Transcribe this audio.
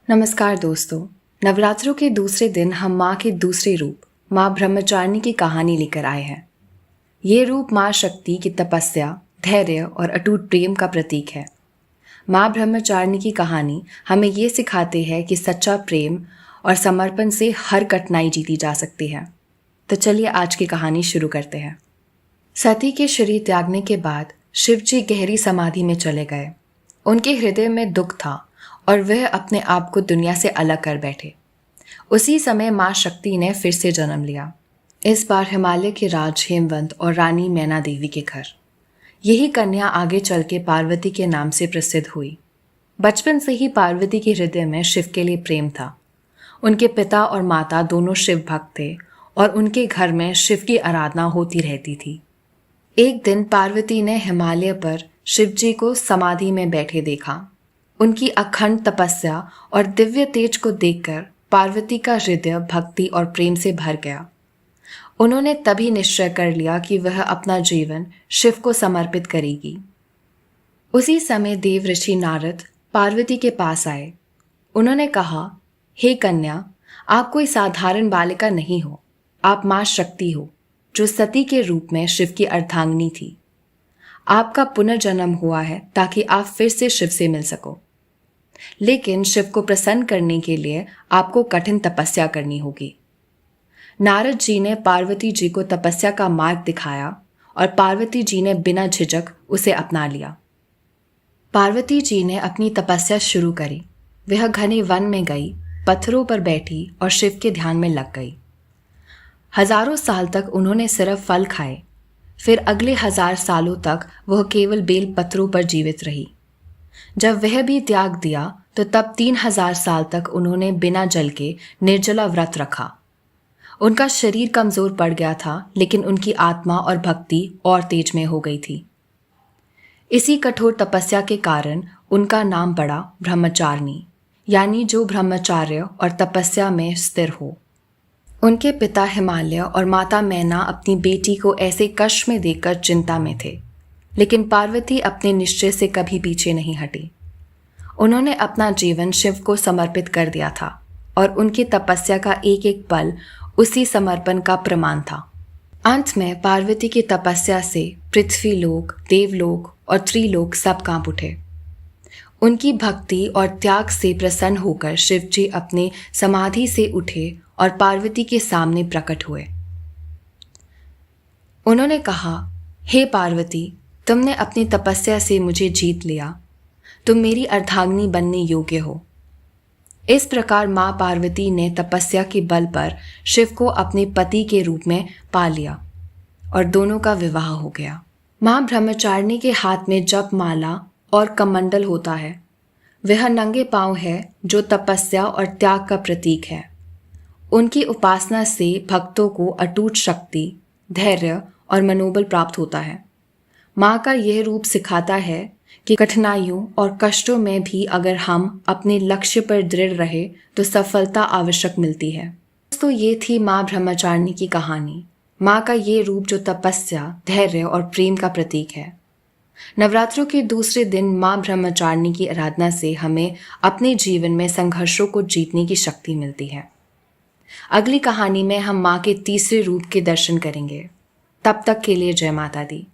नमस्कार दोस्तों। नवरात्रों के दूसरे दिन हम माँ के दूसरे रूप माँ ब्रह्मचारिणी की कहानी लेकर आए हैं। ये रूप माँ शक्ति की तपस्या, धैर्य और अटूट प्रेम का प्रतीक है। माँ ब्रह्मचारिणी की कहानी हमें ये सिखाते हैं कि सच्चा प्रेम और समर्पण से हर कठिनाई जीती जा सकती है। तो चलिए आज की कहानी शुरू करते हैं। सती के शरीर त्यागने के बाद शिव जी गहरी समाधि में चले गए। उनके हृदय में दुख था और वह अपने आप को दुनिया से अलग कर बैठे। उसी समय माँ शक्ति ने फिर से जन्म लिया, इस बार हिमालय के राज हेमवंत और रानी मैना देवी के घर। यही कन्या आगे चल के पार्वती के नाम से प्रसिद्ध हुई। बचपन से ही पार्वती के हृदय में शिव के लिए प्रेम था। उनके पिता और माता दोनों शिव भक्त थे और उनके घर में शिव की आराधना होती रहती थी। एक दिन पार्वती ने हिमालय पर शिव जी को समाधि में बैठे देखा। उनकी अखंड तपस्या और दिव्य तेज को देखकर पार्वती का हृदय भक्ति और प्रेम से भर गया। उन्होंने तभी निश्चय कर लिया कि वह अपना जीवन शिव को समर्पित करेगी। उसी समय देव ऋषि नारद पार्वती के पास आए। उन्होंने कहा, हे कन्या, आप कोई साधारण बालिका नहीं हो, आप माँ शक्ति हो, जो सती के रूप में शिव की अर्धांगिनी थी। आपका पुनर्जन्म हुआ है ताकि आप फिर से शिव से मिल सको। लेकिन शिव को प्रसन्न करने के लिए आपको कठिन तपस्या करनी होगी। नारद जी ने पार्वती जी को तपस्या का मार्ग दिखाया और पार्वती जी ने बिना झिझक उसे अपना लिया। पार्वती जी ने अपनी तपस्या शुरू करी। वह घने वन में गई, पत्थरों पर बैठी और शिव के ध्यान में लग गई। हजारों साल तक उन्होंने सिर्फ फल खाए। फिर अगले 1000 सालों तक वह केवल बेल पत्रों पर जीवित रही। जब वह भी त्याग दिया तो तब 3000 साल तक उन्होंने बिना जल के निर्जला व्रत रखा। उनका शरीर कमजोर पड़ गया था, लेकिन उनकी आत्मा और भक्ति और तेज में हो गई थी। इसी कठोर तपस्या के कारण उनका नाम पड़ा ब्रह्मचारिणी, यानी जो ब्रह्मचार्य और तपस्या में स्थिर हो। उनके पिता हिमालय और माता मैना अपनी बेटी को ऐसे कष्ट में देखकर चिंता में थे, लेकिन पार्वती अपने निश्चय से कभी पीछे नहीं हटी। उन्होंने अपना जीवन शिव को समर्पित कर दिया था और उनकी तपस्या का एक एक पल उसी समर्पण का प्रमाण था। अंत में पार्वती की तपस्या से पृथ्वी लोक, देवलोक और त्रिलोक सब कांप उठे। उनकी भक्ति और त्याग से प्रसन्न होकर शिव जी अपने समाधि से उठे और पार्वती के सामने प्रकट हुए। उन्होंने कहा, हे पार्वती, तुमने अपनी तपस्या से मुझे जीत लिया। तुम मेरी अर्धांगिनी बनने योग्य हो। इस प्रकार माँ पार्वती ने तपस्या के बल पर शिव को अपने पति के रूप में पा लिया और दोनों का विवाह हो गया। माँ ब्रह्मचारिणी के हाथ में जप माला और कमंडल होता है। वह नंगे पांव है जो तपस्या और त्याग का प्रतीक है। उनकी उपासना से भक्तों को अटूट शक्ति, धैर्य और मनोबल प्राप्त होता है। माँ का यह रूप सिखाता है कि कठिनाइयों और कष्टों में भी अगर हम अपने लक्ष्य पर दृढ़ रहे तो सफलता आवश्यक मिलती है। तो ये थी माँ ब्रह्मचारिणी की कहानी। माँ का ये रूप जो तपस्या, धैर्य और प्रेम का प्रतीक है। नवरात्रों के दूसरे दिन माँ ब्रह्मचारिणी की आराधना से हमें अपने जीवन में संघर्षों को जीतने की शक्ति मिलती है। अगली कहानी में हम माँ के तीसरे रूप के दर्शन करेंगे। तब तक के लिए जय माता दी।